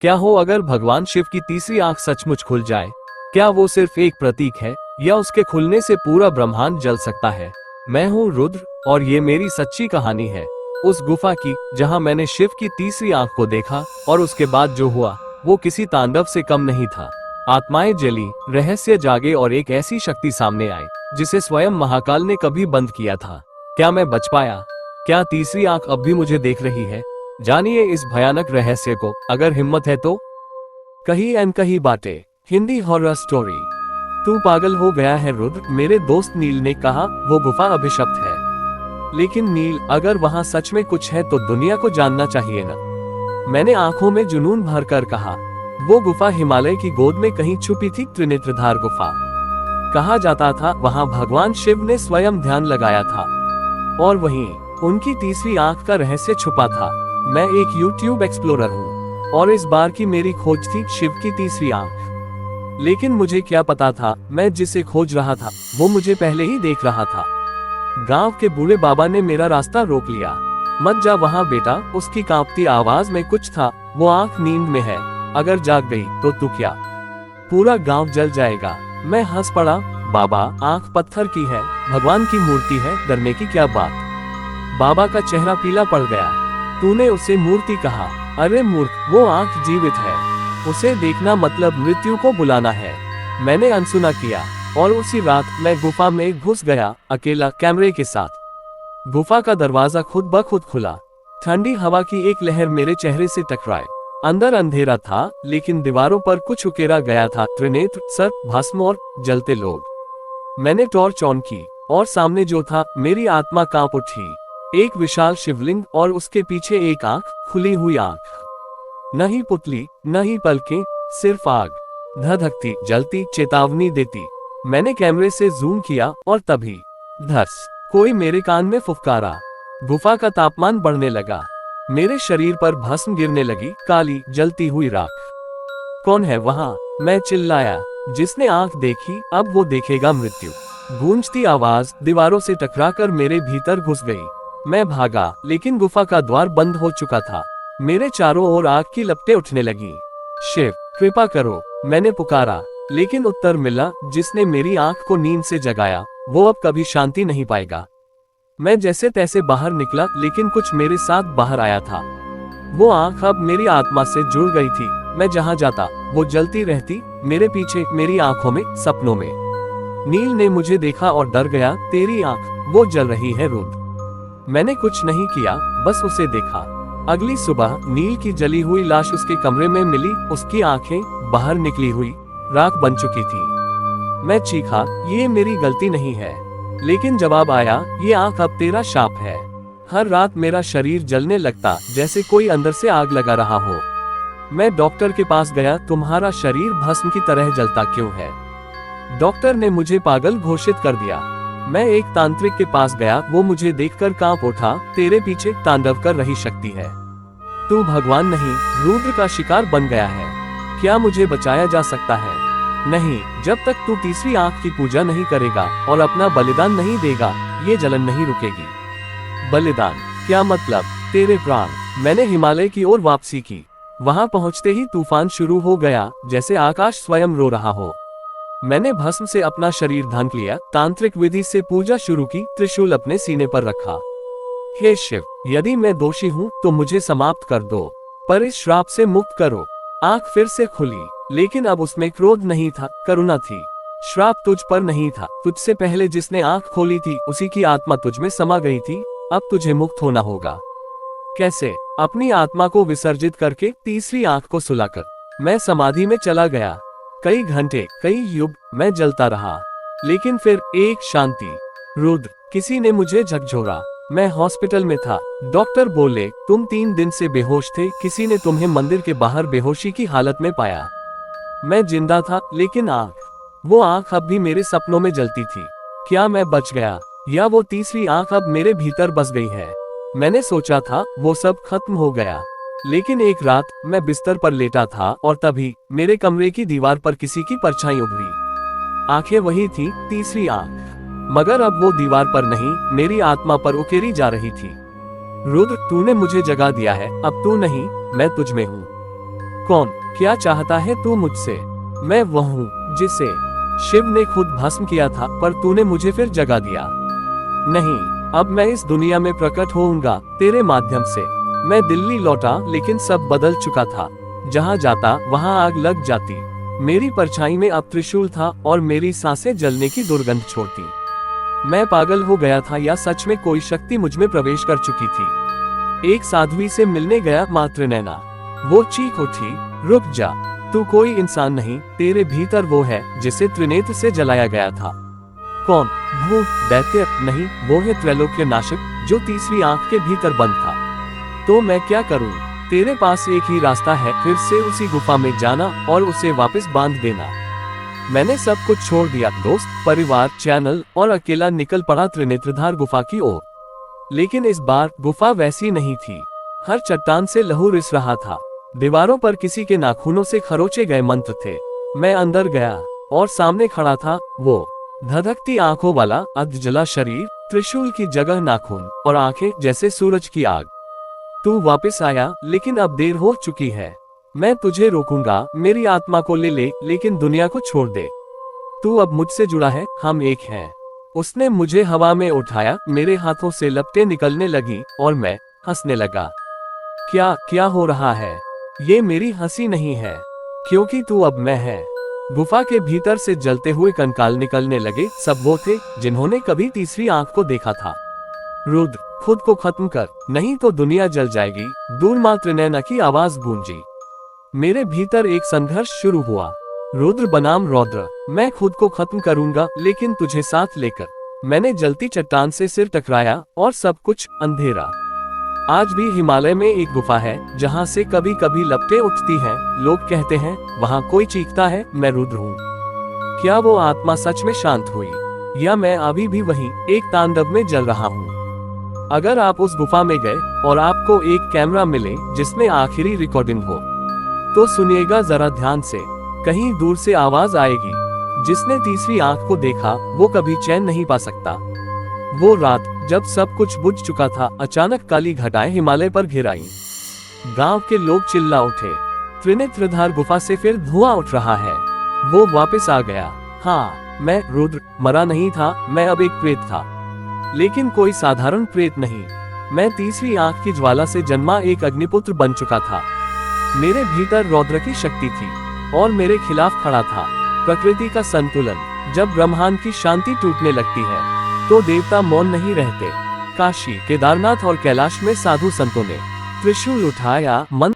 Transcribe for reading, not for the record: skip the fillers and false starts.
क्या हो अगर भगवान शिव की तीसरी आंख सचमुच खुल जाए? क्या वो सिर्फ एक प्रतीक है या उसके खुलने से पूरा ब्रह्मांड जल सकता है? मैं हूँ रुद्र और ये मेरी सच्ची कहानी है उस गुफा की जहाँ मैंने शिव की तीसरी आंख को देखा, और उसके बाद जो हुआ वो किसी तांडव से कम नहीं था। आत्माएं जली, रहस्य जागे और एक ऐसी शक्ति सामने आई जिसे स्वयं महाकाल ने कभी बंद किया था। क्या मैं बच पाया? क्या तीसरी आंख अब भी मुझे देख रही है? जानिए इस भयानक रहस्य को, अगर हिम्मत है तो। कही अनकही बातें, हिंदी हॉरर स्टोरी। तू पागल हो गया है रुद्र, मेरे दोस्त नील ने कहा। वो गुफा अभिशप्त है। लेकिन नील, अगर वहां सच में कुछ है तो दुनिया को जानना चाहिए ना। मैंने आंखों में जुनून भरकर कहा। वो गुफा हिमालय की गोद में कहीं छुपी थी, त्रिनेत्रधार गुफा। कहा जाता था वहां भगवान शिव ने स्वयं ध्यान लगाया था और वहीं उनकी तीसरी आंख का रहस्य छुपा था। मैं एक YouTube एक्सप्लोरर हूँ और इस बार की मेरी खोज थी शिव की तीसरी आंख। लेकिन मुझे क्या पता था, मैं जिसे खोज रहा था वो मुझे पहले ही देख रहा था। गांव के बूढ़े बाबा ने मेरा रास्ता रोक लिया। मत जा वहां बेटा, उसकी कांपती आवाज में कुछ था। वो आंख नींद में है, अगर जाग गई तो तू क्या, पूरा गांव जल जाएगा। मैं हंस पड़ा। बाबा, आंख पत्थर की है, भगवान की मूर्ति है, डरने की क्या बात। बाबा का चेहरा पीला पड़ गया। तूने उसे मूर्ति कहा? अरे मूर्ख, वो आंख जीवित है। उसे देखना मतलब मृत्यु को बुलाना है। मैंने अनसुना किया और उसी रात मैं गुफा में घुस गया, अकेला, कैमरे के साथ। गुफा का दरवाजा खुद ब खुद खुला। ठंडी हवा की एक लहर मेरे चेहरे से टकराए। अंदर अंधेरा था, लेकिन दीवारों पर कुछ उकेरा गया था, त्रिनेत्र, सर्प, भस्म और जलते लोग। मैंने टॉर्च ऑन की और सामने जो था, मेरी आत्मा कांप उठी। एक विशाल शिवलिंग और उसके पीछे एक आंख, खुली हुई आंख। न ही पुतली, न ही पलकें, सिर्फ आग, धधकती, जलती, चेतावनी देती। मैंने कैमरे से जूम किया और तभी धस, कोई मेरे कान में फुफकारा। गुफा का तापमान बढ़ने लगा। मेरे शरीर पर भस्म गिरने लगी, काली जलती हुई राख। कौन है वहां? मैं चिल्लाया। जिसने आंख देखी अब वो देखेगा मृत्यु। गूंजती आवाज दीवारों से टकराकर मेरे भीतर घुस गई। मैं भागा, लेकिन गुफा का द्वार बंद हो चुका था। मेरे चारों ओर आग की लपटें उठने लगी। शिव, कृपा करो, मैंने पुकारा, लेकिन उत्तर मिला, जिसने मेरी आंख को नींद से जगाया वो अब कभी शांति नहीं पाएगा। मैं जैसे तैसे बाहर निकला, लेकिन कुछ मेरे साथ बाहर आया था। वो आंख अब मेरी आत्मा से जुड़ गई थी। मैं जहां जाता वो जलती रहती, मेरे पीछे, मेरी आंखों में, सपनों में। नील ने मुझे देखा और डर गया। तेरी आंख, वो जल रही है रुद्र। मैंने कुछ नहीं किया, बस उसे देखा। अगली सुबह नील की जली हुई लाश उसके कमरे में मिली। उसकी आंखें बाहर निकली हुई राख बन चुकी थी। मैं चीखा, ये मेरी गलती नहीं है। लेकिन जवाब आया, ये आंख अब तेरा शाप है। हर रात मेरा शरीर जलने लगता, जैसे कोई अंदर से आग लगा रहा हो। मैं डॉक्टर के पास गया। तुम्हारा शरीर भस्म की तरह जलता क्यों है? डॉक्टर ने मुझे पागल घोषित कर दिया। मैं एक तांत्रिक के पास गया। वो मुझे देखकर कांप उठा। तेरे पीछे तांडव कर रही शक्ति है। तू भगवान नहीं, रुद्र का शिकार बन गया है। क्या मुझे बचाया जा सकता है? नहीं, जब तक तू तीसरी आंख की पूजा नहीं करेगा और अपना बलिदान नहीं देगा, ये जलन नहीं रुकेगी। बलिदान? क्या मतलब? तेरे प्राण। मैंने हिमालय की ओर वापसी की। वहां पहुंचते ही तूफान शुरू हो गया, जैसे आकाश स्वयं रो रहा हो। मैंने भस्म से अपना शरीर ढांक लिया, तांत्रिक विधि से पूजा शुरू की, त्रिशूल अपने सीने पर रखा। हे शिव, यदि मैं दोषी हूँ तो मुझे समाप्त कर दो, पर इस श्राप से मुक्त करो। आंख फिर से खुली, लेकिन अब उसमें क्रोध नहीं था, करुणा थी। श्राप तुझ पर नहीं था। तुझसे पहले जिसने आंख खोली थी उसी की आत्मा तुझ में समा गई थी। अब तुझे मुक्त होना होगा। कैसे? अपनी आत्मा को विसर्जित करके, तीसरी आंख को सुलाकर। मैं समाधि में चला गया। कई घंटे, कई युग मैं जलता रहा, लेकिन फिर एक शांति। रुद्र, किसी ने मुझे झकझोरा। मैं हॉस्पिटल में था। डॉक्टर बोले, तुम 3 दिन से बेहोश थे। किसी ने तुम्हें मंदिर के बाहर बेहोशी की हालत में पाया। मैं जिंदा था, लेकिन आंख, वो आंख अब भी मेरे सपनों में जलती थी। क्या मैं बच गया, या वो तीसरी आंख अब मेरे भीतर बस गई है? मैंने सोचा था वो सब खत्म हो गया, लेकिन एक रात मैं बिस्तर पर लेटा था और तभी मेरे कमरे की दीवार पर किसी की परछाई उभरी। आंखें वही थी, तीसरी आंख, मगर अब वो दीवार पर नहीं, मेरी आत्मा पर उकेरी जा रही थी। रुद्र, तूने मुझे जगा दिया है। अब तू नहीं, मैं तुझ में हूँ। कौन, क्या चाहता है तू मुझसे? मैं वह हूँ जिसे शिव ने खुद भस्म किया था, पर तूने मुझे फिर जगा दिया। नहीं, अब मैं इस दुनिया में प्रकट होऊंगा तेरे माध्यम से। मैं दिल्ली लौटा, लेकिन सब बदल चुका था। जहाँ जाता वहाँ आग लग जाती। मेरी परछाई में अब त्रिशूल था और मेरी सांसें जलने की दुर्गंध छोड़ती। मैं पागल हो गया था या सच में कोई शक्ति मुझ में प्रवेश कर चुकी थी। एक साध्वी से मिलने गया मात्र नैना। वो चीख उठी, रुक जा, तू कोई इंसान नहीं, तेरे भीतर वो है जिसे त्रिनेत्र से जलाया गया था। कौन? भूत, दैत्य? नहीं, वो है त्रैलोक्य नाशक, जो तीसरी आंख के भीतर बंद था। तो मैं क्या करूं? तेरे पास एक ही रास्ता है, फिर से उसी गुफा में जाना और उसे वापस बांध देना। मैंने सब कुछ छोड़ दिया, दोस्त, परिवार, चैनल, और अकेला निकल पड़ा त्रिनेत्रधार गुफा की ओर। लेकिन इस बार गुफा वैसी नहीं थी। हर चट्टान से लहू रिस रहा था। दीवारों पर किसी के नाखूनों से खरोचे गए मंत्र थे। मैं अंदर गया और सामने खड़ा था वो धधकती आंखों वाला अधजला शरीर, त्रिशूल की जगह नाखून, और आंखें जैसे सूरज की आग। तू वापस आया, लेकिन अब देर हो चुकी है। मैं तुझे रोकूंगा, मेरी आत्मा को ले ले, लेकिन दुनिया को छोड़ दे। तू अब मुझसे जुड़ा है, हम एक हैं। उसने मुझे हवा में उठाया, मेरे हाथों से लपटें निकलने लगी और मैं हंसने लगा। क्या क्या हो रहा है? ये मेरी हंसी नहीं है, क्योंकि तू अब मैं है। गुफा के भीतर से जलते हुए कंकाल निकलने लगे। सब वो थे जिन्होंने कभी तीसरी आंख को देखा था। रुद्र, खुद को खत्म कर, नहीं तो दुनिया जल जाएगी। दूर मात्र नैना की आवाज गूंजी। मेरे भीतर एक संघर्ष शुरू हुआ। रुद्र बनाम रौद्र, मैं खुद को खत्म करूंगा, लेकिन तुझे साथ लेकर। मैंने जलती चट्टान से सिर टकराया और सब कुछ अंधेरा। आज भी हिमालय में एक गुफा है जहाँ से कभी कभी लपटें उठती हैं। लोग कहते हैं वहाँ कोई चीखता है, मैं रुद्र हूँ। क्या वो आत्मा सच में शांत हुई, या मैं अभी भी वहीं एक तांडव में जल रहा हूँ? अगर आप उस गुफा में गए और आपको एक कैमरा मिले जिसमें आखिरी रिकॉर्डिंग हो, तो सुनिएगा जरा ध्यान से। कहीं दूर से आवाज आएगी, जिसने तीसरी आंख को देखा वो कभी चैन नहीं पा सकता। वो रात जब सब कुछ बुझ चुका था, अचानक काली घटाएं हिमालय पर घिर आईं। गांव के लोग चिल्ला उठे, त्रिनेत्रधार गुफा से फिर धुआं उठ रहा है। वो वापस आ गया। हाँ, मैं रुद्र मरा नहीं था, मैं अब एक प्रेत था। लेकिन कोई साधारण प्रेत नहीं। मैं तीसरी आंख की ज्वाला से जन्मा एक अग्निपुत्र बन चुका था। मेरे भीतर रौद्र की शक्ति थी और मेरे खिलाफ खड़ा था प्रकृति का संतुलन। जब ब्रह्मांड की शांति टूटने लगती है तो देवता मौन नहीं रहते। काशी, केदारनाथ और कैलाश में साधु संतों ने त्रिशूल उठाया, मन